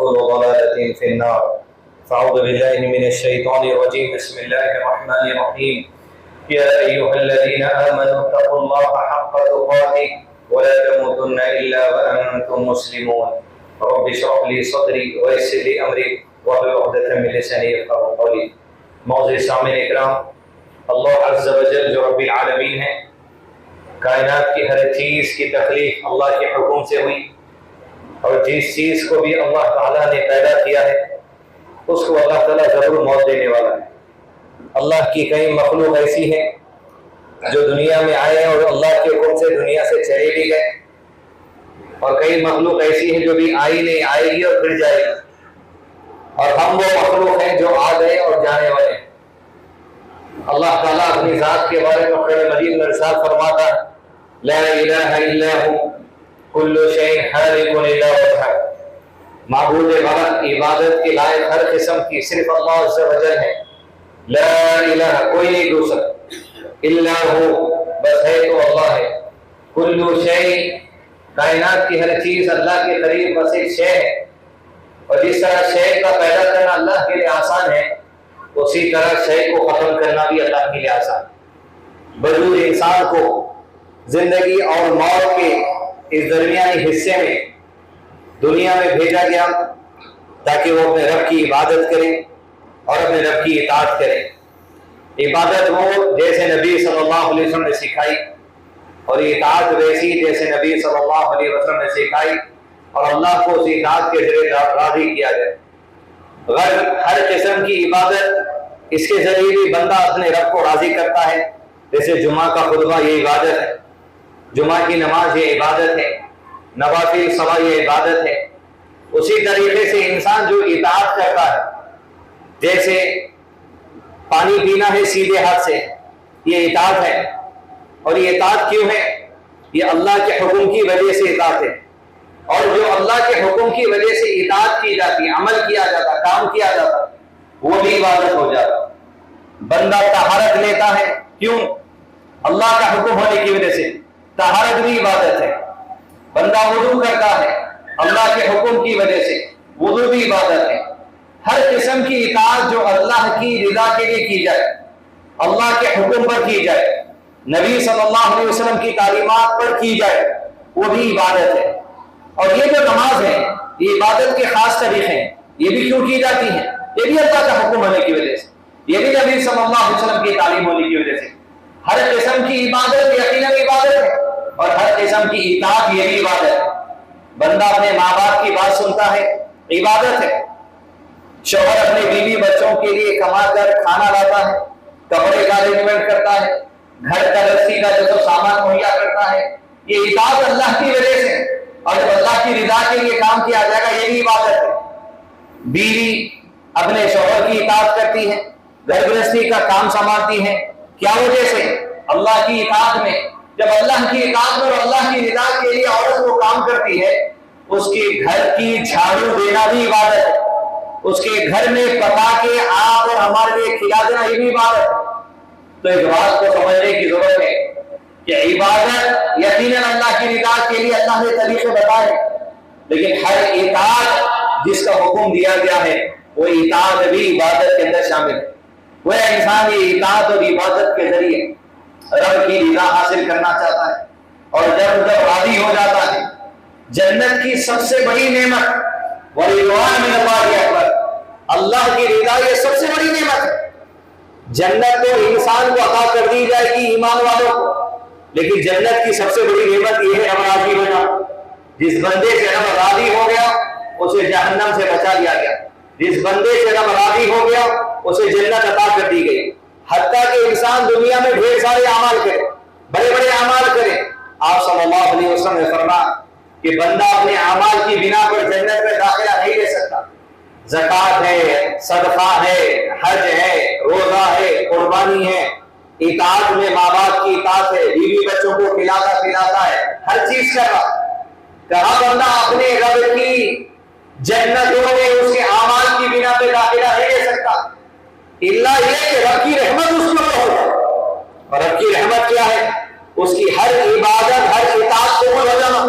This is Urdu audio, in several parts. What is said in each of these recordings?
وكل ضلالة في النار. فأعوذ بالله من الشيطان الرجيم. بسم الله الرحمن الرحيم. يا أيها الذين آمنوا اتقوا الله حق تقاته ولا تموتن إلا وأنتم مسلمون. رب اشرح لي صدري ويسر لي أمري واحلل عقدة من لساني يفقهوا قولي. معزز سامعین اکرام، اللہ عز و جل جو رب العالمین ہے، کائنات کی ہر چیز کی تخلیق اللہ کے حکم سے ہوئی، اور جس چیز کو بھی اللہ تعالیٰ نے پیدا کیا ہے اس کو اللہ تعالیٰ ضرور موت دینے والا ہے۔ اللہ کی کئی مخلوق ایسی ہے جو دنیا میں آئے اور اللہ کے حکم سے دنیا سے چلے بھی گئے، اور کئی مخلوق ایسی ہے جو بھی آئی نہیں، آئے گی اور پھر جائے گی، اور ہم وہ مخلوق ہیں جو آ گئے اور جانے والے ہیں۔ اللہ تعالیٰ اپنی ذات کے بارے میں قرآن مجید میں ارشاد فرماتا ہے، لا الہ الا ہو کل شیء خالق الا وجہ، معبود برحق عبادت کے لائق ہر قسم کی صرف اللہ عز و جل ہے۔ لا الہ کوئی نہیں دوسرا، الا ہو بس ہے تو اللہ ہے، کل شیء کائنات کی ہر چیز اللہ کے قریب بس ایک شے ہے، اور جس طرح شے کا پیدا کرنا اللہ کے لیے آسان ہے اسی طرح شے کو ختم کرنا بھی اللہ کے لیے آسان ہے۔ وجود انسان کو زندگی اور موت کے اس درمیانی حصے میں دنیا میں بھیجا گیا تاکہ وہ اپنے رب کی عبادت کرے اور اپنے رب کی اطاعت کرے۔ عبادت وہ جیسے نبی صلی اللہ علیہ وسلم نے سکھائی، اور اطاعت ویسی جیسے نبی صلی اللہ علیہ وسلم نے سکھائی، اور اللہ کو اس اطاعت کے ذریعے راضی کیا جائے۔ غرض ہر قسم کی عبادت اس کے ذریعے بھی بندہ اپنے رب کو راضی کرتا ہے، جیسے جمعہ کا خطبہ یہ عبادت ہے، جمعہ کی نماز یہ عبادت ہے، نوافل صلاح یہ عبادت ہے۔ اسی طریقے سے انسان جو اطاعت کرتا ہے، جیسے پانی پینا ہے سیدھے ہاتھ سے، یہ اطاعت ہے، اور یہ اطاعت کیوں ہے؟ یہ اللہ کے حکم کی وجہ سے اطاعت ہے، اور جو اللہ کے حکم کی وجہ سے اطاعت کی جاتی، عمل کیا جاتا، کام کیا جاتا، وہ بھی عبادت ہو جاتا۔ بندہ طہارت لیتا ہے، کیوں؟ اللہ کا حکم ہونے کی وجہ سے، طہارت بھی عبادت ہے۔ بندہ وضو کرتا ہے اللہ کے حکم کی وجہ سے، وضو بھی عبادت ہے۔ ہر قسم کی اطاعت جو اللہ کی رضا کے لیے کی جائے، اللہ کے حکم پر کی جائے، نبی صلی اللہ علیہ وسلم کی تعلیمات پر کی جائے، وہ بھی عبادت ہے۔ اور یہ جو نماز ہے یہ عبادت کے خاص طریقے ہیں، یہ بھی کیوں کی جاتی ہیں؟ یہ بھی اللہ کا حکم ہونے کی وجہ سے، یہ بھی نبی صلی اللہ علیہ وسلم کی تعلیم ہونے کی وجہ سے۔ ہر قسم کی عبادت یقیناً عبادت ہے، اور ہر قسم کی اطاعت یہ بھی عبادت ہے۔ بندہ اپنے ماں باپ کی بات سنتا ہے، عبادت ہے۔ شوہر اپنے بیوی بچوں کے لیے کما کر کھانا لاتا ہے، کپڑے کا ارینجمنٹ کرتا ہے، گھر کا رسی کا جو سامان مہیا کرتا ہے، یہ اطاعت اللہ کی وجہ سے، اور جب اللہ کی رضا کے لیے کام کیا جائے گا یہ بھی عبادت ہے۔ بیوی اپنے شوہر کی اطاعت کرتی ہے، گھر گرہستی کا کام سنبھالتی ہے، کیا وجہ سے؟ اللہ کی اطاعت میں۔ جب اللہ کی اطاعت میں اور اللہ کی رضا کے لیے عورت وہ کام کرتی ہے، اس کے گھر کی جھاڑو دینا بھی عبادت ہے، اس کے گھر میں پکا کے آپ اور ہمارے لیے کھلا دینا یہ بھی عبادت ہے۔ تو اس بات کو سمجھنے کی ضرورت ہے کہ عبادت یقیناً اللہ کی رضا کے لیے اللہ نے طریقے بتائے، لیکن ہر اطاعت جس کا حکم دیا گیا ہے وہ اطاعت بھی عبادت کے اندر شامل ہے۔ وہ انسان یہ اطاعت اور عبادت کے ذریعے رب کی رضا حاصل کرنا چاہتا ہے، اور جب راضی ہو جاتا ہے، جنت کی سب سے بڑی نعمت وَرِضْوَانٌ مِّنَ اللَّهِ أَكْبَرُ، اللہ کی رضا یہ سب سے بڑی نعمت ہے۔ جنت تو انسان کو عطا کر دی جائے گی ایمان والوں کو، لیکن جنت کی سب سے بڑی نعمت یہ ہے رب راضی ہونا۔ جس بندے سے رب راضی ہو گیا اسے جہنم سے بچا لیا گیا، جس بندے سے رب راضی ہو گیا اسے جنت عطا کر دی گئی۔ حتیٰ کہ انسان دنیا میں ڈھیر سارے اعمال کرے، بڑے بڑے اعمال کرے، آپ صلی اللہ علیہ وسلم نے فرمایا کہ بندہ اپنے اعمال کی بنا پر جنت میں داخلہ نہیں لے سکتا۔ زکوٰۃ ہے، صدقہ ہے، حج ہے، روزہ ہے، قربانی ہے، اطاعت میں ماں باپ کی اطاعت ہے، بیوی بچوں کو کھلاتا پلاتا ہے، ہر چیز کر رہا۔ کہا بندہ اپنے رب کی جنتوں میں اس کے اعمال کی بنا پہ داخلہ نہیں لے سکتا، الا یہ کہ رب کی رحمت اس پر ہو جائے۔ اور رب کی رحمت کیا ہے؟ اس کی ہر عبادت، ہر اطاعت قبول ہو جانا،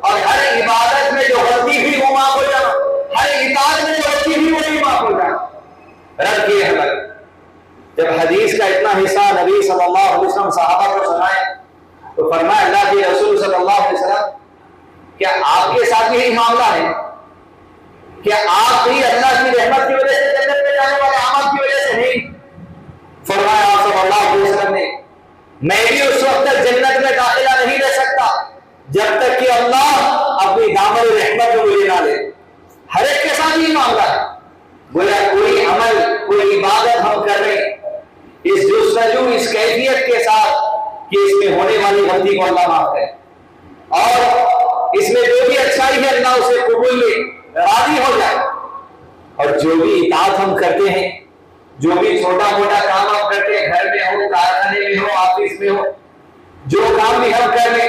اور ہر عبادت میں جو غلطی بھی ہو معاف ہو جانا، ہر حصہ نبی صلی اللہ علیہ وسلم صحابہ کو سنائے تو فرمایا اللہ کے رسول صلی اللہ علیہ وسلم کیا آپ کے ساتھ یہی معاملہ ہے؟ کیا آپ بھی اللہ کی رحمت کی وجہ سے جنت میں جانے والے اعمال کی وجہ سے نہیں؟ فرمایا آپ صلی اللہ علیہ وسلم نے میں بھی اس وقت تک جنت میں داخلہ نہیں لے سکتا جب تک کہ اللہ اپنی دامن رحمت میں مجھے نہ لے۔ ہر ایک کے ساتھ یہ معاملہ ہے، گویا کوئی عمل کوئی عبادت ہم کر رہے ہیں اس جستجو اس کیفیت کے ساتھ کہ اس میں ہونے والی غلطی کو اللہ معاف کرے اور اس میں جو بھی اچھائی ہے اللہ اسے قبول لے راضی ہو جائے، اور جو بھی اطاعت ہم کرتے ہیں جو بھی چھوٹا موٹا کام ہم کرتے ہیں گھر میں ہو کارخانے میں ہو آفس میں ہو جو کام بھی ہم کر لیں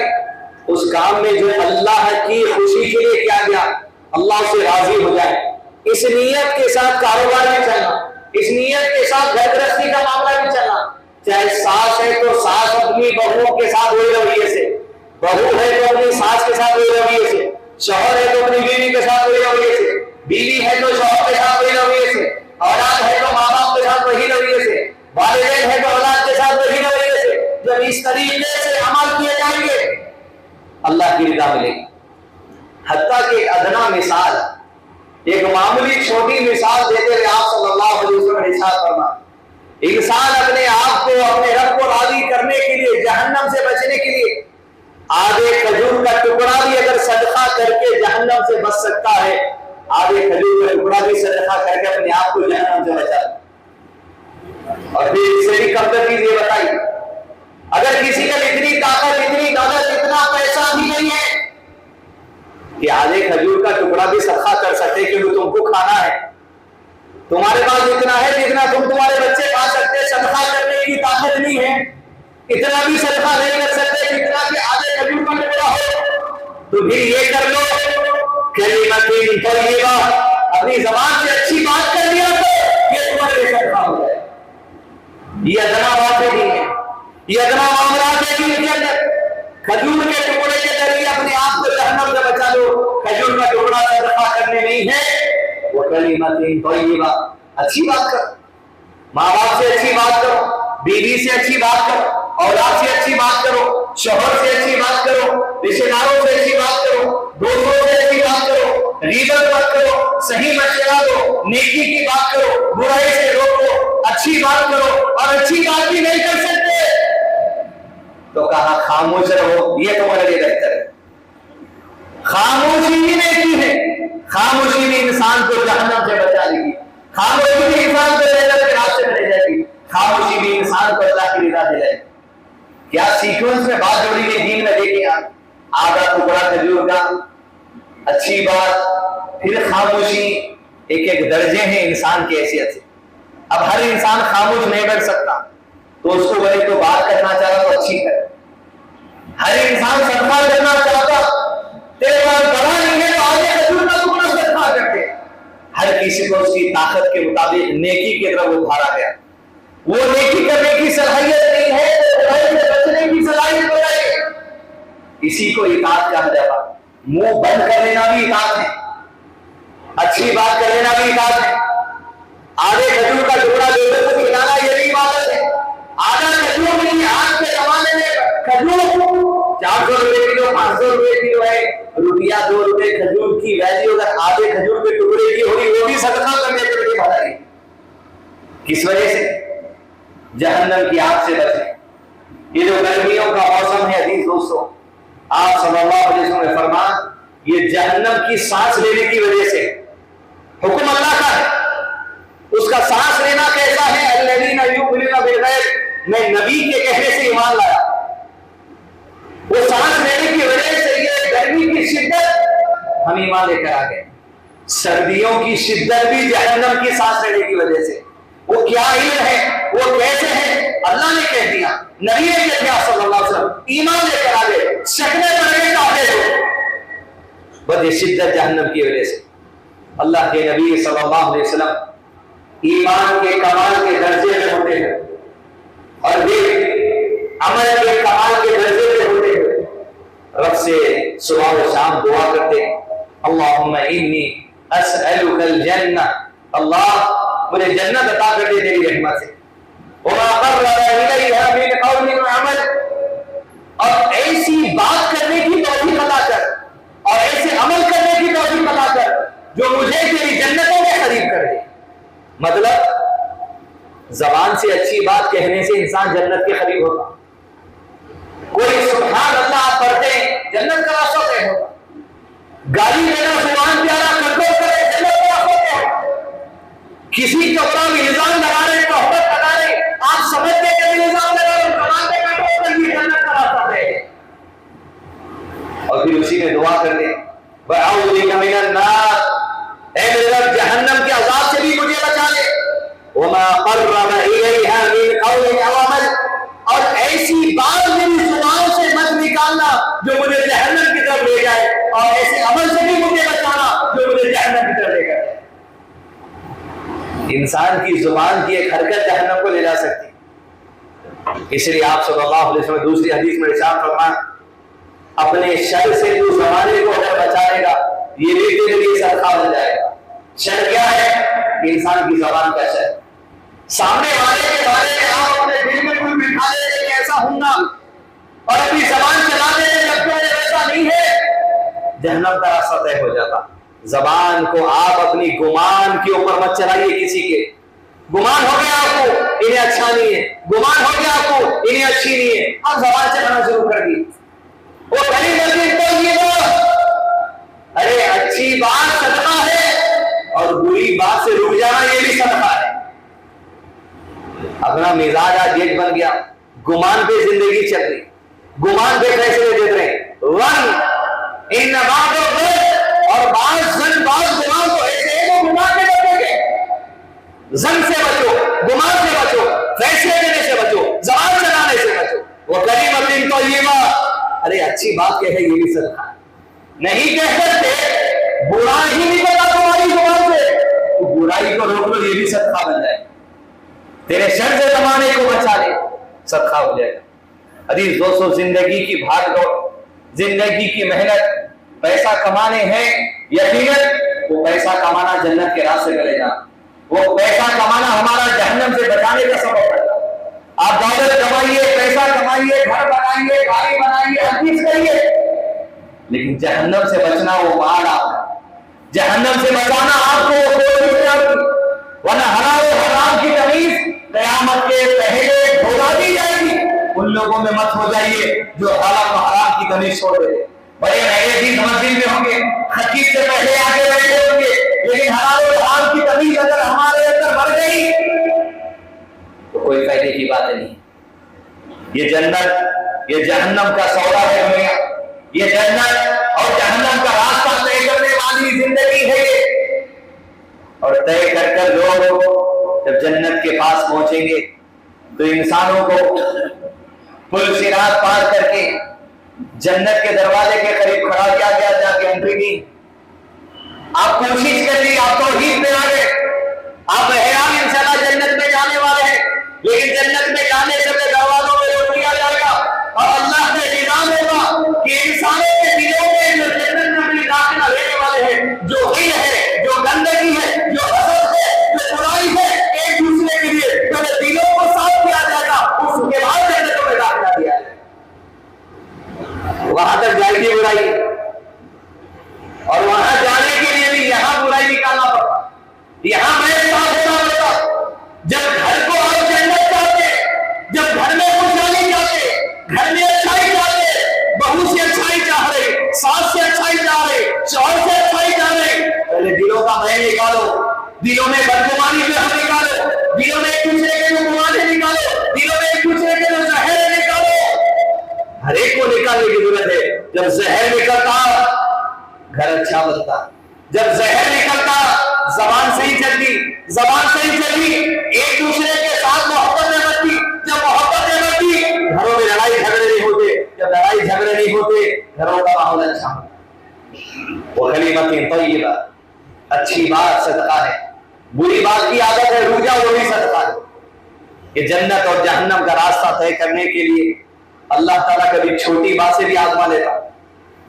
اس کام میں جو اللہ کی خوشی کے لیے کیا گیا اللہ سے راضی ہو جائے، اس نیت کے ساتھ کاروبار میں چلنا، اس نیت کے ساتھ گھر گرہستی کا معاملہ بھی چلنا، چاہے ساس ہے تو ساس اپنی بہوؤں کے ساتھ وہی رویے سے، بہو ہے تو اپنی ساس کے ساتھ وہی رویے سے، شوہر ہے تو اپنی بیوی کے ساتھ وہی رویے سے، بیوی ہے تو شوہر کے ساتھ وہی رویے سے، اولاد ہے تو ماں باپ کے ساتھ وہی رویے سے، والدین ہے تو اولاد کے ساتھ وہی رویے سے۔ جب اس طریقے سے عمل کیے جائیں گے اللہ کی رضا ملے گی۔ حتیٰ کہ ادنا مثال ایک معمولی چھوٹی مثال دیتے ہوئے آپ صلی اللہ علیہ وسلم نے ارشاد فرمایا انسان اپنے آپ کو اپنے رب کو راضی کرنے کے لیے جہنم سے بچنے کے لیے آدھے کھجور کا ٹکڑا بھی اگر صدقہ کر کے جہنم سے بچ سکتا ہے، آدھے کھجور کا ٹکڑا بھی صدقہ کر کے اپنے آپ کو جہنم سے بچا لے۔ اور پھر اس سے بھی کم تر چیز یہ بتائی اگر کسی کا اتنی طاقت اتنی دولت اتنا پیسہ بھی نہیں ہے کہ آدھے کھجور کا ٹکڑا بھی صدقہ کر سکتے کیونکہ تم کو کھانا ہے، تمہارے پاس اتنا ہے جتنا تم تمہارے بچے کھا سکتے، صدقہ کرنے کی طاقت نہیں ہے، اتنا بھی صدقہ نہیں کر سکتے جتنا کہ آدھے کھجور کا ٹکڑا ہو، تو پھر یہ کر لو کلمۃ طیبہ، اپنی زبان سے اچھی بات کر لیا تو یہ تمہارے لیے صدقہ ہو جائے۔ یہ ادنا باتیں نہیں ہے، یہ ادنا معاملات ہے دین کے اندر۔ کھجور کے ٹکڑے کے ذریعے اپنے آپ کو جہنم سے بچا لو، کھجور کا ٹکڑا صدقہ کرنے نہیں ہے، وہ کلمۃ طیبہ، اچھی بات کرو، ماں باپ سے اچھی بات کرو، بیوی سے اچھی بات کرو، اولاد سے اچھی بات کرو، شوہر سے اچھی بات کرو، رشتے داروں سے اچھی بات کرو، دوستوں سے اچھی بات کرو، غیبت مت کرو، صحیح مشورہ دو، نیکی کی بات کرو، برائی سے روکو، اچھی بات کرو، اور اچھی بات بھی نہیں کر سکتے تو کہا خاموش رہو، یہ تمہارے لیے بہتر ہے۔ خاموشی ہی نیکی ہے، خاموشی بھی انسان کو جہنم سے بچا لے گی، خاموشی بھی انسان کو جنت کے راستے میں لے جائے گی، خاموشی بھی انسان کو اللہ کی رضا دلائے گی۔ کیا سیکوینس میں بات جوڑی گئی دین میں؟ دیکھیں آپ، آدھا ٹکڑا کھجور کا، اچھی بات، پھر خاموشی، ایک ایک درجے ہیں انسان کی حیثیت سے۔ اب ہر انسان خاموش نہیں بیٹھ سکتا تو اس کو بھلے تو بات کرنا چاہتا تو اچھی کرے، ہر انسان صدقہ کرنا چاہتا تیرے پاس بڑا نہیں ہے تو آگے کھجور کا ٹکڑا صدقہ کرتے، ہر کسی کو اس کی طاقت کے مطابق نیکی کی طرف ابھارا گیا۔ وہ نیکی کرنے کی صلاحیت نہیں ہے تو برائی سے بچنے کی صلاحیت ہو جائے گی۔ اسی کو اطاعت کہا جاتا، منہ بند کر لینا بھی اطاعت ہے، اچھی بات کر لینا بھی اطاعت ہے، آدھے کھجور کا ٹکڑا دوسرے کو کھلانا یہ بھی عبادت ہے۔ آدھا کھجور نہیں، آج کے زمانے میں کھجور 400 روپے کلو 500 روپے کلو ہے، روپیہ 2 روپے کھجور کی ویلیو اگر آدھے کھجور کے ٹکڑے کی ہوگی وہ بھی صدقہ کرنے کے لیے بھلائی۔ کس وجہ سے؟ جہنم کی آگ سے بچے۔ یہ جو گرمیوں کا موسم ہے عزیز دوستو، آپ صلی اللہ علیہ وسلم نے فرمایا یہ جہنم کی سانس لینے کی وجہ سے، حکم اللہ کا ہے، اس کا سانس لینا کیسا ہے؟ الذین یؤمنون بالغیب، میں نبی کے کہنے سے ایمان لایا، وہ سانس لینے کی وجہ سے یہ گرمی کی شدت ہم ایمان لے کر آ گئے۔ سردیوں کی شدت بھی جہنم کی سانس لینے کی وجہ سے، وہ کیا علم ہے، وہ کیسے ہے، اللہ نے کہہ دیا، نبی نے کہہ دیا صلی اللہ علیہ وسلم، ایمان لے کر آ گئے، شکنے پڑے کافر ہو، بس یہ شدت جہنم کی وجہ سے۔ اللہ کے نبی صلی اللہ علیہ وسلم ایمان کے کمال کے درجے میں ہوتے ہیں اور یہ عمل کے کمال کے درجے میں ہوتے ہیں، رب سے صبح و شام دعا کرتے ہیں، اللہم انی اسألک الجنہ، اللہ مجھے جنت عطا کر دے تیری رحمت سے، وما قرب الیہا من قول وعمل، اور ایسی بات کرنے کی توفیق عطا کر اور ایسے عمل کرنے کی توفیق عطا کر جو مجھے تیری جنتوں میں قریب کر دے۔ مطلب زبان سے اچھی بات کہنے سے انسان جنت کے قریب ہوتا۔ کوئی سبحان اللہ آپ پڑھتے ہیں جنت کا راستہ طے ہوتا، گالی دینا زبان پیارا کنٹرول کرے جنت کا راستہ طے ہوتا، کسی کپڑا میں الزام لگا رہے تہمت لگا رہے آپ سمجھتے کہ الزام لگا رہے زبان پہ کنٹرول کریے جنت کا راستہ طے ہے۔ اور پھر اسی میں دعا کر دیں وَأَعُوذُ بِكَ مِنَ النَّارِ، اے میرے رب جہنم کے عذاب سے بھی مجھے بچا لے۔ وَمَا قَرَّبَ إِلَيْهَا مِنْ قَوْلٍ أَوْ عَمَلٍ، اور ایسی بات میری زبان سے مت نکالنا جو مجھے جہنم کی طرف لے جائے، اور ایسے عمل سے بھی مجھے بچانا جو مجھے جہنم کی طرف لے جائے۔ انسان کی زبان کی ایک حرکت جہنم کو لے جا سکتی، اس لیے آپ صلی اللہ علیہ وسلم دوسری حدیث میں ارشاد فرمایا اپنے شر سے تو زمانے کو اگر بچائے گا یہ بھی تیرے لیے صدقہ بن جائے گا۔ شر کیا ہے؟ انسان کی زبان کا شر، سامنے والے کے بارے میں آپ اپنے دل میں کوئی بٹھا لیتے کہ ایسا ہوں گا اور اپنی زبان چلا دیتے جبکہ ایسا نہیں ہے، جہنم کا راستہ طے ہو جاتا۔ زبان کو آپ اپنی گمان کے اوپر مت چلائیے، کسی کے گمان ہو گیا آپ کو انہیں اچھا نہیں ہے، گمان ہو گیا آپ کو انہیں اچھی نہیں ہے، آپ زبان چلانا شروع کر دی۔ وہ کلمۃ طیبہ، ارے اچھی بات صدقہ ہے اور بری بات سے رک جانا یہ بھی صدقہ ہے۔ اپنا مزاج آج ایک بن گیا، گمان پہ زندگی چل رہی، گمان پہ فیصلے دے رہے ہیں، ان بعض اور بعض زن بعض گمان تو ایسے ہیں وہ گمان پہ بچو گے، زن سے بچو، گمان سے بچو، فیصلے دینے سے بچو، زبان چلانے سے بچو۔ وہ کلمۃ طیبہ، ارے اچھی بات کہے یہ بھی صدقہ ہے، نہیں کہہ سکتے برا ہی نہیں پتا تمہاری زبان سے تو برائی کو روک لو یہ بھی صدقہ بن جائے، تیرے شر سے زمانے کو بچا لے صدقہ ہو جائے گا۔ حدیث دوستو، زندگی کی بھاگ دوڑ، زندگی کی محنت، پیسہ کمانے ہیں، یقیناً وہ پیسہ کمانا جنت کے راستے میں لے جانا، وہ پیسہ کمانا ہمارا جہنم سے بچانے کا سبب بنتا۔ آپ دولت کمائیے، پیسہ کمائیے، گھر بنائیے، گاڑی بنائیے، ہر چیز کریے، لیکن جہنم سے بچنا وہ مال آپ کا، جہنم سے بچانا آپ کو ورنہ حلال و حرام کی تمیز قیامت کے پہلے بھگا دی جائے گی۔ ان لوگوں میں مت ہو جائیے جو حلال و حرام کی تمیز چھوڑ دے، بڑے نئے دن مسجد میں ہوں گے، خطیب سے پہلے آگے بیٹھے ہوں گے، لیکن حلال و حرام کی تمیز اگر ہمارے اندر بڑھ گئی تو کوئی فائدے کی بات نہیں۔ یہ جنت، یہ جہنم کا سودا ہے دنیا، یہ جنت اور جہنم کا راستہ طے کرنے والی زندگی ہے یہ، اور طے کر کر لوگ جب جنت کے پاس پہنچیں گے تو انسانوں کو پل صراط پار کر کے جنت کے دروازے کے قریب کھڑا کیا گیا، جا کے انٹری دی، آپ کوشش کر لی، آپ توحید میں آ گئے، آپ حیران انشاءاللہ جنت میں جانے والے ہیں، لیکن جنت میں جانے سے دروازوں میں روک دیا جائے گا اور اللہ کا نظام ہوگا کہ انسانوں کے دلوں میں جو جنت میں اپنی داخلہ لینے والے ہیں، جو غل ہے، جو گندگی ہے، جو حسد ہے، جو برائی ہے، ایک دوسرے کے لیے پہلے دلوں کو صاف کیا جائے گا، اس کے بعد جنتوں میں داخلہ دیا جائے گا۔ وہاں تک جائے گی برائی، اور وہاں جانے کے لیے بھی یہاں برائی نکالنا پڑتا، یہاں میں صاف ہونا پڑتا۔ جب گھر کو آپ جنت چاہتے، جب گھر میں خوشحالی چاہتے، گھر میں اچھائی چاہتے، بہو سے اچھائی چاہ رہے، ساس سے اچھائی چاہ رہے، شوہر سے اچھائی چاہ رہے، پہلے دلوں کا بھے نکالو، دلوں میں بدگمانی پہ نکالو، دلوں میں ایک دوسرے کے جو گمانے نکالو، دلوں میں ایک دوسرے کے جو زہر نکالو، ہر ایک کو نکالنے کی ضرورت ہے۔ جب زہر نکلتا گھر اچھا بنتا، جب زہر نکلتا زبان صحیح چلتی، زبان صحیح چلی ایک دوسرے کے ساتھ محبت میں بڑھتی، جب محبت میں بڑھتی گھروں میں لڑائی جھگڑے نہیں ہوتے، جب لڑائی جھگڑے نہیں ہوتے گھروں کا ماحول اچھا ہوتا۔ وہ کلمۃ طیبہ، اچھی بات صدقہ ہے، بری بات کی عادت ہے رک جاؤ وہ بھی صدقہ ہے۔ کہ جنت اور جہنم کا راستہ طے کرنے کے لیے اللہ تعالیٰ کبھی چھوٹی بات سے بھی آزما لیتا۔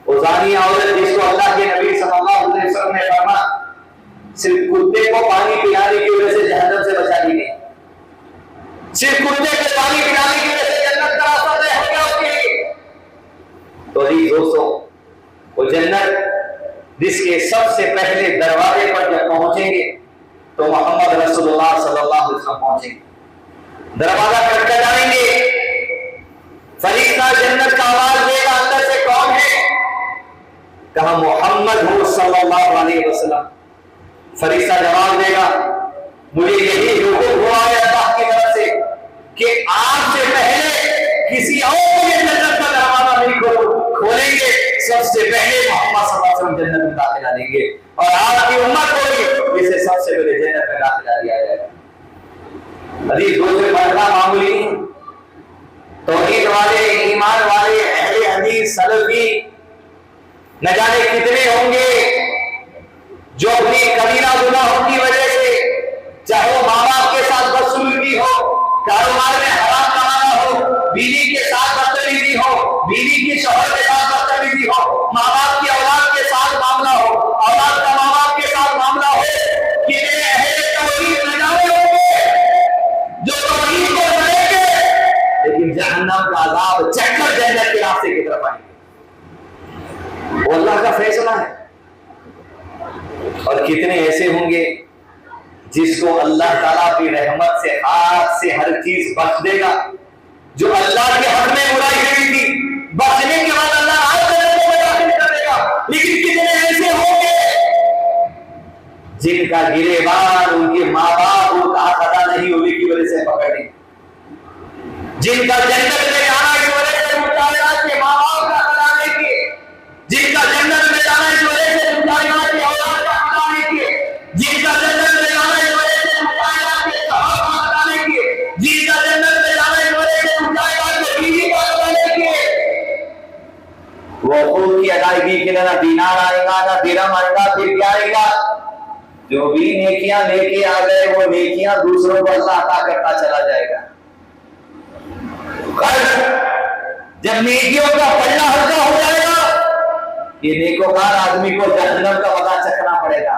وہ زانیہ عورت جس کو اللہ کے نبی صلی اللہ علیہ وسلم نے فرمایا صرف کتے کو پانی پلانے کی وجہ سے جہنم سے بچا دی گئی، صرف کتے کے پانی پلانے کی وجہ سے جنت کا راستہ طے ہو گیا اس کے لیے۔ تو جی دوستو، وہ جنت جس کے سب سے پہلے دروازے پر جب پہنچیں گے تو محمد رسول اللہ صلی اللہ علیہ وسلم پہنچیں گے، دروازہ کھٹکھٹا جائیں گے، فرشتہ جنت کا آواز دے گا اندر سے کون ہے؟ کہا محمد ہوں صلی اللہ علیہ وسلم۔ فرشتہ جواب دے گا مجھے یہی حکم ہوا ہے اللہ کی طرف سے کہ آپ سے پہلے کسی اور کو یہ جنت کا دروازہ نہیں کھولیں گے، سب سے پہلے محمد صلی اللہ علیہ وسلم جنت میں داخلہ دیں گے، اور آپ کی امت ہوگی جسے سب سے پہلے جنت میں داخلہ دیا جائے گا۔ حدیث دوسرے پڑھنا معمولی نہیں، توحید والے، ایمان والے، اہل حدیث، سلفی نہ جانے کتنے ہوں گے جو اپنی کبیرہ گناہوں کی وجہ سے، چاہے وہ ماں باپ کے ساتھ بدسلوکی ہو، کاروبار میں حرام کمانا ہو، بیوی کے ساتھ بدتمیزی ہو، بیوی کی شوہر کے ساتھ بدتمیزی ہو، ماں باپ کی اولاد کے ساتھ معاملہ ہو، اولاد کا ماں باپ کے ساتھ معاملہ ہو، کتنے اہل توحید نہ جانے ہوں گے جو توحید کو کریں گے لیکن جہنم کا عذاب چکھ کر جنت کے راستے کی طرف آئیں گے۔ وہ اللہ کا فیصلہ ہے۔ اور کتنے ایسے ہوں گے جس کو اللہ تعالیٰ کی رحمت سے ہاتھ سے ہر چیز بخش دے گا، جو اللہ کے حق میں برائی ہوئی تھی بخشنے کے بعد اللہ ہر جنت میں داخل کر دے گا۔ لیکن کتنے ایسے ہوں گے جن کا گریبان ان کے ماں باپ ان کا خطا نہیں ہونے کی وجہ سے پکڑے، جن کا جنت میں جانا کی وجہ سے مطالعات کے ماں باپ کا خطا نہیں کیے، جن کا جنت میں جانا کی وجہ سے مطالعات کے اولاد کا خطا نہیں کیے، جن کا جنت میں جانا کی وجہ سے مطالعات کے صحابہ کا خطا نہیں کیے، جن کا جنت میں جانا کی وجہ سے مطالعات کے بیوی کا خطا نہیں کیے، وہ خود کی ادائیگی کے لیے نہ دینار آئے گا نہ درہم آئے گا، پھر کیا آئے گا؟ جو بھی نیکیاں لے کے آ گئے وہ نیکیاں دوسروں کو اللہ عطا کرتا چلا جائے گا۔ جب نیکیوں کا پلڑا ہلکا ہو جائے گا یہ نیکوکار آدمی کو جہنم کا مزہ چکھنا پڑے گا،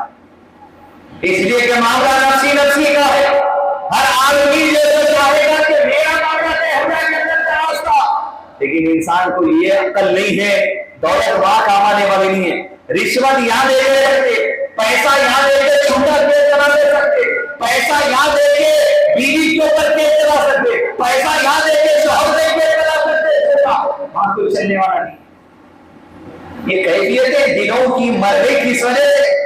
اس لیے کہ معاملہ نفسی نفسی کا ہے۔ ہر آدمی یہ چاہے گا کہ میرا معاملہ طے ہو جائے جنت کا راستہ، لیکن انسان کو یہ عقل نہیں ہے، دولت وہاں کام آنے والی نہیں ہے، رشوت یہاں دے دے سکتے، پیسہ یہاں دے کے چھوٹا کیس چلا دے سکتے، پیسہ یہاں دے کے بیوی کے اوپر کیس چلا سکتے، پیسہ یہاں دے کے شوہر دے کے چلا سکتے، وہاں کوئی چلنے والا نہیں۔ یہ کیفیتیں دلوں کی مر گئی کس وجہ سے؟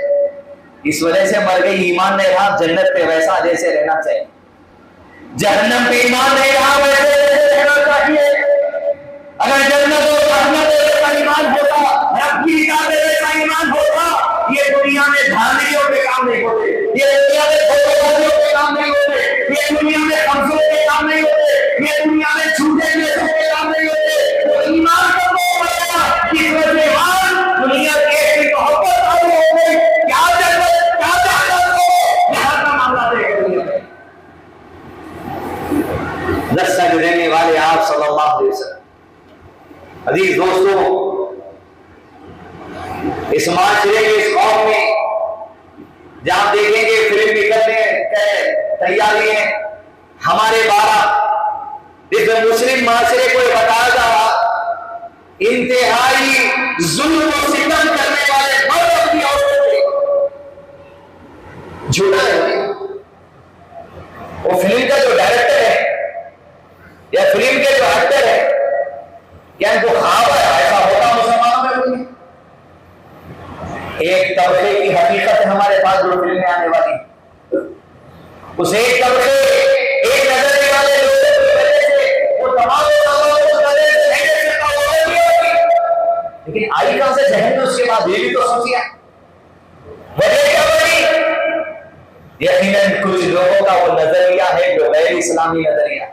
اس وجہ سے مر گئی ایمان نہیں رہا جنت پہ ویسا جیسے رہنا چاہیے، جہنم پہ ایمان نہیں رہا ویسے جیسے رہنا چاہیے۔ اگر جنت و جہنم پہ ویسا ایمان ہوتا، رب کی اطاعت پہ ویسا ایمان ہوتا، یہ دنیا میں دھاندلیوں پہ کام نہیں ہوتے، یہ دنیا میں فوٹو بازیوں پہ کام نہیں ہوتے، یہ دنیا میں قبضوں پہ کام نہیں ہوتے، یہ دنیا میں جھوٹے پیسوں پہ کام نہیں ہوتے۔ وہ ایمان کا موقع پڑا کہ ایمان دنیا کے محبت آئی ہو گئی، کیا جنت کیا جہنم ہو، یہاں کا معاملہ طے کر دیا۔ رستہ گزرنے والے آپ صلی اللہ علیہ وسلم۔ عزیز دوستوں، اس معاشرے کے اس قوم میں جہاں دیکھیں گے فلم نکلنے تیاری ہے ہمارے 12 اس مسلم معاشرے کو بتایا جا رہا انتہائی ظلم و ستم کرنے والے مرد اپنی عورتوں سے جھوٹا ہے۔ وہ فلم کا جو ڈائریکٹر ہے یا فلم کے جو ایکٹر ہے کیا ان کو خواب ہے ایسا ہوگا مسلمانوں میں؟ کوئی ایک طبقے کی حقیقت ہے ہمارے پاس جو فلم میں آنے والی، اس ایک طبقے ایک نظریے والے لوگوں کی وجہ سے وہ تمام لیکن آئی کہاں سے ذہن میں اس کے بعد یہ بھی تو سوچیا وجہ کیا بنی؟ یقیناً کچھ لوگوں کا وہ نظریہ ہے جو غیر اسلامی نظریہ،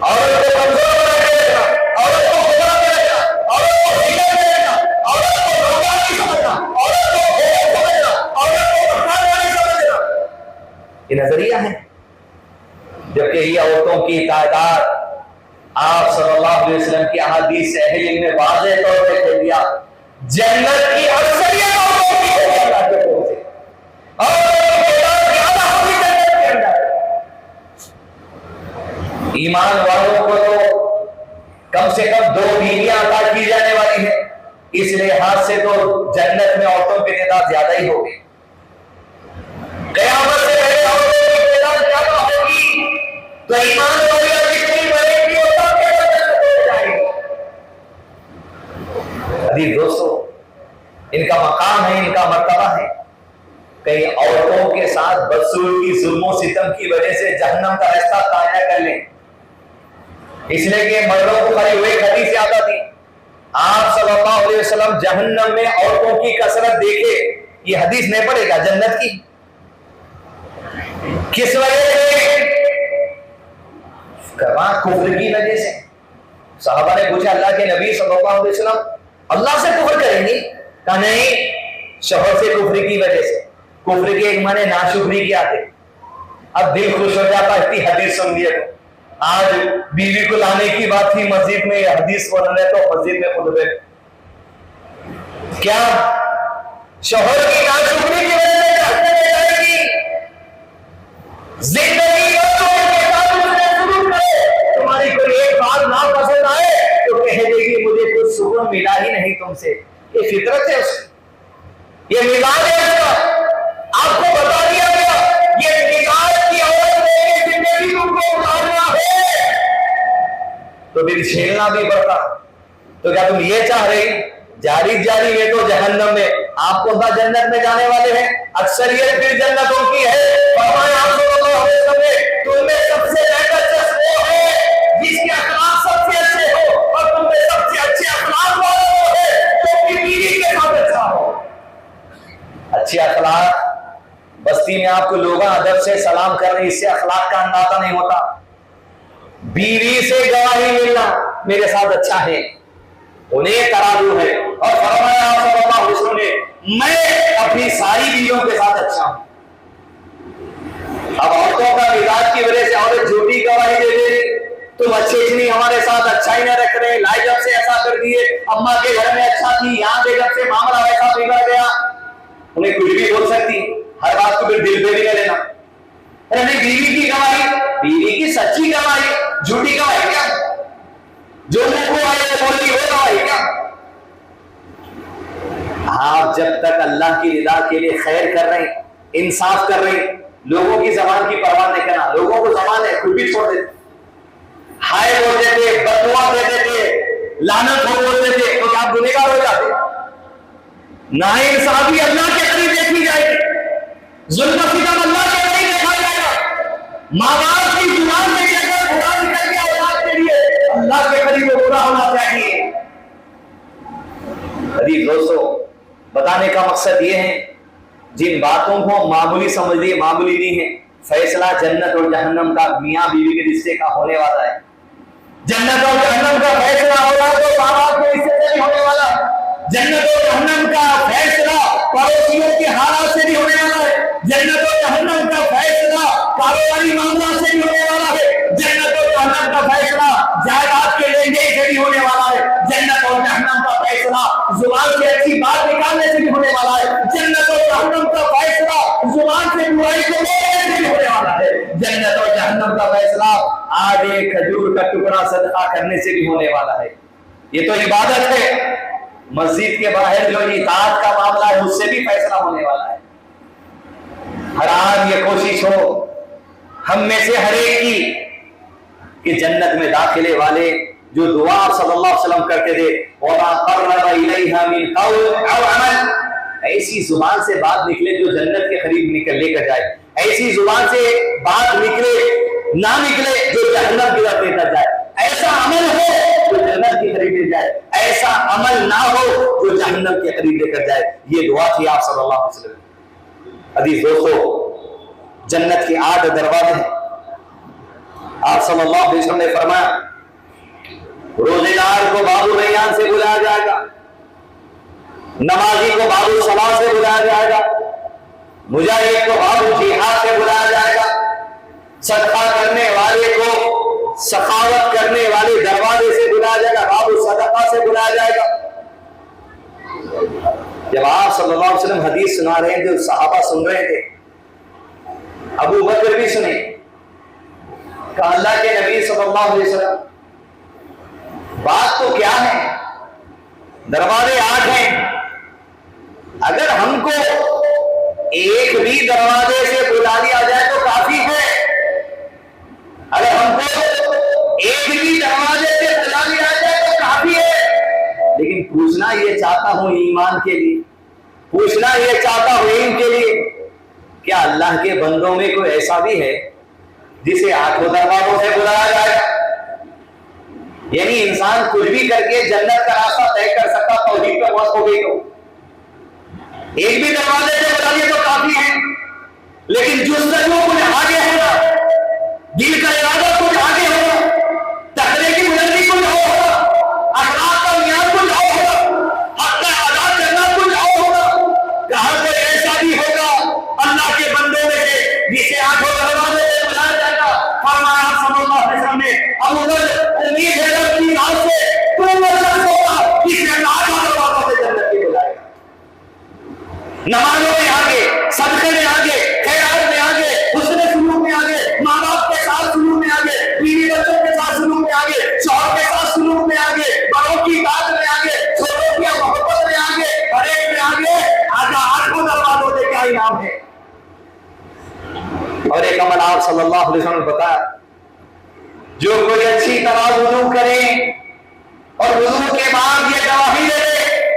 عورت کو کمزور رکھے گا، عورت کو خدا کرے گا، عورت کو ہیلا کرے گا، عورت کو روگا نہیں سمجھنا، عورت کو بھوک سمجھنا، عورت کو بھکارا نہیں سمجھنا، یہ نظریہ ہے۔ جبکہ یہ عورتوں کی تعداد آپ صلی اللہ علیہ وسلم کی احادیث سے اہل علم نے واضح طور پہ کہہ دیا جنت کی اکثریت عورتوں کی ہے اللہ کے طور سے، اور زیادہ ہوگی جنت کے اندر۔ ایمان والوں کو تو کم سے کم 2 بیویاں عطا کی جانے والی ہیں، اس لحاظ سے تو جنت میں عورتوں کی تعداد زیادہ ہی ہوگی۔ قیامت سے پہلے عورتوں کی تعداد زیادہ ہوگی تو ایمان والی جتنی بڑے گی وہ سب کے جنت میں جائیں گے۔ عزیز دوستو، ان کا مقام ہے، ان کا مرتبہ ہے، کئی عورتوں کے ساتھ بدسلوکی ظلم و ستم کی وجہ سے جہنم کا راستہ طے کر لیں، اس لیے کہ مردوں کو بھری ہوئی حدیث یاد آتی، آپ صلی اللہ علیہ وسلم جہنم میں عورتوں کی کثرت دیکھے، یہ حدیث نہیں پڑے گا جنت کی، کس وجہ سے؟ کفر کی وجہ سے۔ صحابہ نے پوچھا اللہ کے نبی صلی اللہ علیہ وسلم اللہ سے کفر کریں گے؟ کہا نہیں، شوہر سے کفر کی وجہ سے۔ کفر کے ایک معنی ناشکری کی آتے، اب دل خوش ہو جاتا اتنی حدیث سن لیے تو۔ آج بیوی کو لانے کی بات تھی مسجد میں، حدیث پڑھ رہے تو مسجد میں خطبے، کیا شوہر کی ناشکری کی وجہ سے جہنم میں جائے گی؟ زندگی تمہاری کوئی ایک بات نہ پسند آئے تو کہہ دے گی مجھے کچھ سکون ملا ہی نہیں تم سے، یہ فطرت ہے اس کی، یہ مزاج ہے اس کا، آپ کو بتا دیا گیا یہ مزاج کی عورت میں زندگی تم کو اتارنا ہے تو پھر جھیلنا بھی پڑتا۔ تو کیا تم یہ چاہ رہی جاری میں تو جہنم میں، آپ کو نہ جنت میں جانے والے ہیں، اکثریت پھر جنتوں کی ہے۔ فرمایا آپ صلی اللہ علیہ وسلم نے تم میں سب سے بہتر شخص وہ ہے جس کے اخلاق سب سے اچھے ہو، اور تم میں سب سے اچھے اخلاق والا وہ ہے جو اپنی بیوی کے ساتھ اچھا ہو۔ اچھے اخلاق، بستی میں آپ کو لوگ ادب سے سلام کر رہے ہیں، اس سے اخلاق کا اندازہ نہیں ہوتا۔ بیوی سے گواہی ملنا میرے ساتھ اچھا ہے، انہیں ترازو ہے، اور فرمایا صلی اللہ علیہ وسلم نے میں اپنی ساری بیویوں کے ساتھ اچھا ہوں۔ اب عورتوں کا مزاج کی وجہ سے عورت جھوٹی گواہی دے دے، تم اچھے نہیں ہمارے ساتھ اچھا ہی نہ رکھ رہے، لائی جب سے ایسا کر دیے، اماں کے گھر میں اچھا تھی، یہاں سے جب سے معاملہ ویسا بگڑ گیا، انہیں کچھ بھی بول سکتی، ہر بات کو پھر دل پہ بھی لے لینا۔ بیوی کی گواہی، بیوی کی سچی گواہی، جھوٹی گواہی کیا؟ جو منہ کو آئے بولی وہ گواہی کیا؟ آپ جب تک اللہ کی رضا کے لیے خیر کر رہے ہیں، انصاف کر رہے ہیں، لوگوں کی زبان کی پرواہ نہیں کرنا، لوگوں کو زبان ہے کچھ بھی چھوڑ دیتے، ہائے بولتے تھے، بددعا دیتے تھے، لعنت ہو بولتے تھے، تو آپ گنہگار ہو جاتے۔ ناانصافی اللہ کے قریب دیکھی جائے گی، ظلم و ستم اللہ کے قریب دیکھا جائے گا، ماں باپ کی زبان میں بھی اگر برا نکل گیا اولاد کے لیے، اللہ کے قریب وہ برا ہونا چاہیے۔ عزیز دوستو، بتانے کا مقصد یہ ہے جن باتوں کو معمولی سمجھ لیے معمولی نہیں ہے، فیصلہ جنت اور جہنم کا میاں بیوی کے رشتے کا ہونے والا ہے۔ جنت اور جہنم کا فیصلہ ہوگا تو ماں باپ کے رشتے سے بھی ہونے والا ہے، جنت اور جہنم کا فیصلہ پڑوسیوں کے حالات سے بھی ہونے والا ہے، جنت اور جہنم کا فیصلہ کاروباری معاملات سے بھی ہونے والا ہے، جنت اور جہنم کا فیصلہ جائیداد کے لین دین سے بھی ہونے والا ہے، جنت اور جہنم کا فیصلہ زبان سے اچھی بات نکالنے سے بھی ہونے والا ہے، جنت اور جہنم کا فیصلہ زبان سے برائی کو روکنے سے بھی ہونے والا ہے، جنت اور جہنم کا فیصلہ آج ایک کھجور کا ٹکڑا صدقہ کرنے سے بھی ہونے والا ہے۔ یہ تو عبادت ہے، مسجد کے باہر جو اطاعت کا معاملہ ہے اس سے بھی فیصلہ ہونے والا ہے۔ ہر آج یہ کوشش ہو ہم میں سے ہر ایک کی کہ جنت میں داخلے والے جو دعا صلی اللہ علیہ وسلم کرتے تھے، وَمَا قَرَّبَ إِلَيْهَا مِنْ قَوْلٍ أَوْ عَمَلٍ، ایسی زبان سے بات نکلے جو جنت کے قریب لے کر جائے، ایسی زبان سے بات نہ نکلے جو جہنم کی طرف لے کر جائے، ایسا عمل ہو جو جنت کے قریب لے جائے، ایسا عمل نہ ہو جو جہنم کے قریب لے کر جائے۔ یہ دعا تھی آپ صلی اللہ علیہ وسلم۔ عزیز دوستو، جنت کے 8 دروازے ہیں۔ آپ صلی اللہ علیہ وسلم نے فرمایا روزے دار کو باب الریان سے بلایا جائے گا، نمازی کو باب الصلاۃ سے بلایا جائے گا، مجاہد کو باب الجہاد سے بلایا جائے گا، صدقہ کرنے والے کو سخاوت کرنے والے دروازے سے بلایا جائے گا، باب الصدقہ سے بلایا جائے گا۔ جب آپ صلی اللہ علیہ وسلم حدیث سنا رہے تھے، صحابہ سن رہے تھے، ابو بکر بھی سنے، کہ اللہ کے نبی صلی اللہ اللہ علیہ وسلم بات تو کیا ہے، دروازے 8 ہیں، اگر ہم کو ایک بھی دروازے سے بلا لیا جائے تو کافی ہے، اگر ہم کو ایک بھی دروازے سے بلا لیا جائے تو کافی ہے، لیکن پوچھنا یہ چاہتا ہوں ایمان کے لیے، پوچھنا یہ چاہتا ہوں علم کے لیے، کیا اللہ کے بندوں میں کوئی ایسا بھی ہے جسے 8 دروازوں سے بلایا جائے؟ یعنی انسان کچھ بھی کر کے جنت کا راستہ طے کر سکتا، توحید پہ بس ہو گئی تو ایک بھی دروازے سے بلا لیا تو کافی ہے، لیکن جستجو کچھ آگے ہوگا، دل کا ارادہ کچھ آگے ہوگا، تقوی کی بلندی کچھ اور ہوگا، اخلاق کا معیار کچھ اور ہوگا، حق کا ادا کرنا کچھ اور ہوگا۔ کہاں کوئی ایسا بھی ہوگا اللہ کے بندوں میں سے جسے 8 دروازے سے بلایا جائے گا؟ فرمایا صلی اللہ علیہ وسلم نے، ابو ذر امید ہے رب کی رات سے تو وہ شخص ہوگا جسے 8 دروازوں سے جنت کی بلائے گا، نمازوں میں آگے، صدقے میں آگے، خیرات میں آگے، حسن سلوک میں آگے، ماں باپ کے ساتھ سلوک میں آگے، بیوی بچوں کے ساتھ سلوک میں آگے، شوہر کے ساتھ سلوک میں آگے، بڑوں کی اطاعت میں آگے، چھوٹوں کی محبت میں آگے، ہر ایک میں آگے، آگا 8 دروازوں سے کیا انعام ہے۔ اور ایک عمل آپ صلی اللہ علیہ وسلم نے بتایا، جو کوئی اچھی طرح وضو کرے اور وضو کے بعد یہ گواہی دے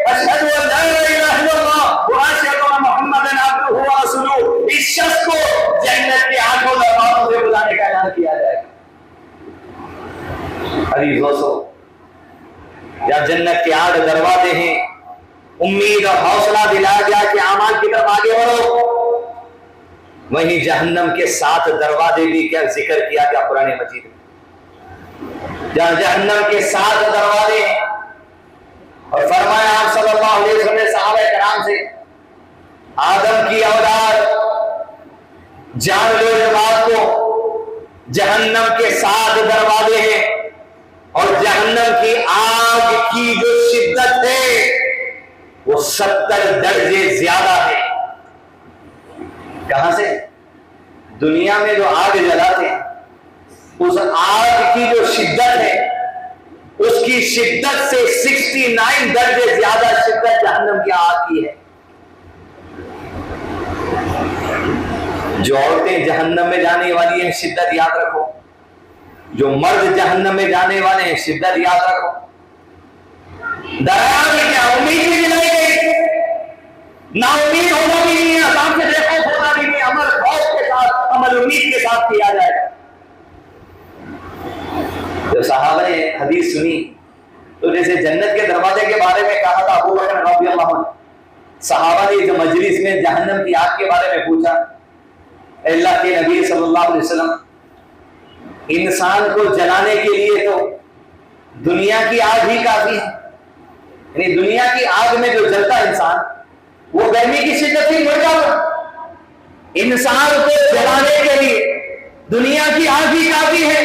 اشہد ان لا الہ الا اللہ و اشہد ان محمدا عبدہ و رسولہ، اس شخص کو جنت کے 8 دروازوں سے بلانے کا اعلان کیا جائے گا۔ عزیز دوستو، جب جنت کے 8 دروازے ہیں، امید اور حوصلہ دلایا گیا کہ اعمال کی طرف آگے بڑھو، وہیں جہنم کے 7 دروازے بھی کیا ذکر کیا گیا قرآن مجید میں، جہاں جہنم کے 7 دروازے ہیں، اور فرمایا آپ صلی اللہ علیہ وسلم نے صحابہ کرام سے، آدم کی اولاد جان لو اس بات کو، جہنم کے 7 دروازے ہیں، اور جہنم کی آگ کی جو شدت ہے وہ 70 درجے زیادہ ہے۔ کہاں سے؟ دنیا میں جو آگ جلاتے ہیں اس آگ کی جو شدت ہے اس کی شدت سے 69 درجے زیادہ شدت جہنم کی آگ کی ہے۔ جو عورتیں جہنم میں جانے والی ہیں شدت یاد رکھو، جو مرد جہنم میں جانے والے ہیں شدت یاد رکھو۔ ڈرایا بھی کیا، امید بھی دلائی گئی، نا امید ہونا بھی نہیں ہے، عذاب سے بے خوف ہونا بھی نہیں، عمل خوف کے ساتھ، عمل امید کے ساتھ کیا جائے گا۔ جب صحابہ نے حدیث سنی تو جیسے جنت کے دروازے کے بارے میں کہا تھا ابو بکر رضی اللہ عنہ، صحابہ نے جو مجلس میں جہنم کی آگ کے بارے میں پوچھا، اے اللہ کے نبی صلی اللہ علیہ وسلم، انسان کو جلانے کے لیے تو دنیا کی آگ ہی کافی ہے، یعنی دنیا کی آگ میں جو جلتا انسان وہ گرمی کی شدت سے مر جاتا، انسان کو جلانے کے لیے دنیا کی آگ ہی کافی ہے،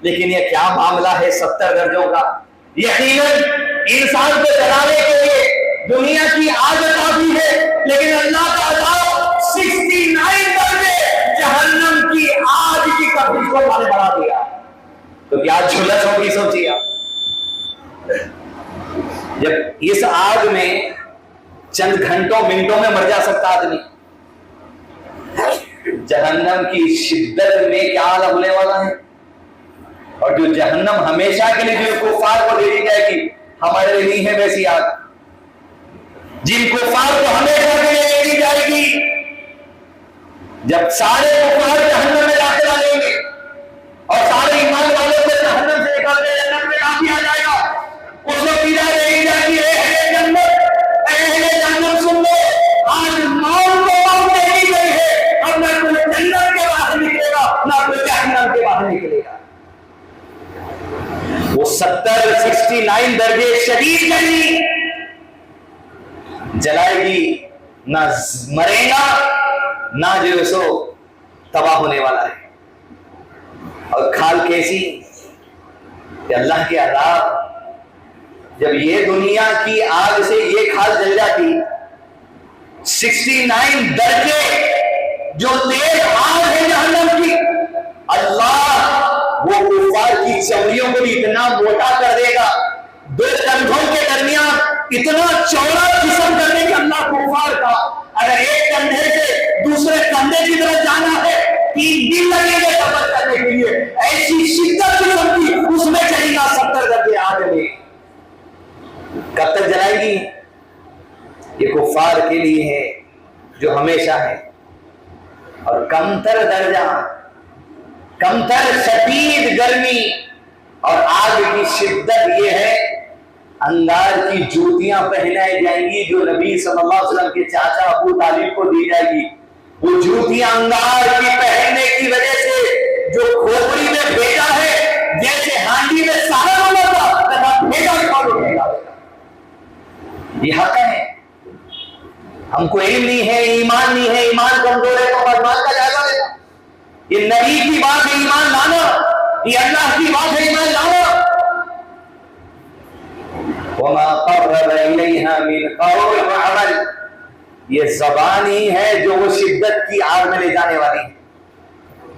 لیکن یہ کیا معاملہ ہے 70 درجوں کا؟ یقیناً انسان کو جلانے کے لیے دنیا کی آگ کافی ہے، لیکن اللہ کا عذاب 69 درجے جہنم کی آگ کی تفصیل کو بڑھا دیا، تو کیا جھلس ہوگی سوچیے آپ۔ جب اس آگ میں چند گھنٹوں منٹوں میں مر جا سکتا آدمی، جہنم کی شدت میں کیا حال ہونے والا ہے۔ اور جو جہنم ہمیشہ کے لیے جو کفار کو دے دی جائے گی، ہمارے لیے نہیں ہے ویسی آگ، جن کفار کو ہمیشہ کے لیے دے دی جائے گی، جب سارے کفار جہنم میں داخلہ لیں گے اور سارے ایمان والوں کو جہنم سے نکال کے جنت میں داخل آ جائے گا، اس وقت رہی جائے گی، اے جنت سن لو، آج موت کو موت دے دی گئی ہے، اب نہ کوئی جنت کے باہر نکلے گا نہ کوئی جہنم کے باہر نکلے گا۔ وہ 69 درجے شدید گرمی جلائے گی، نہ مرے گا نہ جو سو تباہ ہونے والا ہے۔ اور کھال کیسی کہ اللہ کے عذاب، جب یہ دنیا کی آگ سے یہ کھال جل جاتی، 69 درجے جو تیز آگ ہے جہنم کی، اللہ وہ کفار کی چمڑیوں کو بھی اتنا موٹا کر دے گا، دو کندھوں کے درمیان اتنا چوڑا جسم کرنے کے اللہ کفار کا، اگر ایک کندھے سے دوسرے کندھے کی طرف جانا ہے 3 دن لگیں گے سفر کرنے کے لیے، ایسی شدت جسم کی اس میں چلی گا 70 درجے آگ میں، کب تک جلائے گی؟ یہ کفار کے لیے ہے جو ہمیشہ ہے۔ اور کمتر درجہ، کمتر شدید گرمی اور آگ کی شدت یہ ہے، انگار کی جوتیاں پہنائی جائیں گی جو نبی صلی اللہ علیہ وسلم کے چاچا ابو طالب کو دی جائے گی، وہ جوتیاں انگار کی پہننے کی وجہ سے جو کھوپڑی میں بھیجا ہے، جیسے ہانڈی میں سارا ہونا تھا بھیجا، یہ حق ہے۔ ہم کو علم نہیں ہے، ایمان نہیں ہے، ایمان کمزور ہے تو ایمان کا جائزہ لینا، یہ نبی کی بات ہے ایمان لانا، یہ اللہ کی بات ہے ایمان لانا۔ وما قرب الیہا من قول وعمل، یہ زبان ہی ہے جو وہ شدت کی آگ میں لے جانے والی ہے،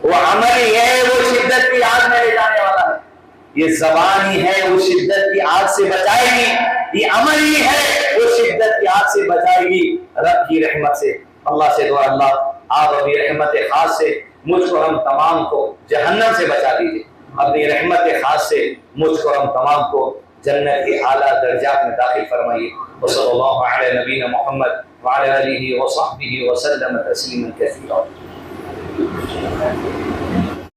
وہ عمل ہی ہے وہ شدت کی آگ میں لے جانے والا ہے، یہ زبان ہی ہے وہ شدت کی آگ سے بچائے گی، یہ عمل ہی ہے وہ شدت کی آگ سے بچائے گی رب کی رحمت سے۔ اللہ سے دعا، اللہ آپ اپنی رحمت خاص سے مجھ کو ہم تمام کو جہنم سے بچا دیجیے، اپنی رحمت خاص سے مجھ کو ہم تمام کو جنت کے اعلیٰ درجات میں داخل فرمائیے۔ وصلی اللہ علی نبینا محمد وعلی آلہ وصحبہ وسلم تسلیما کثیرا۔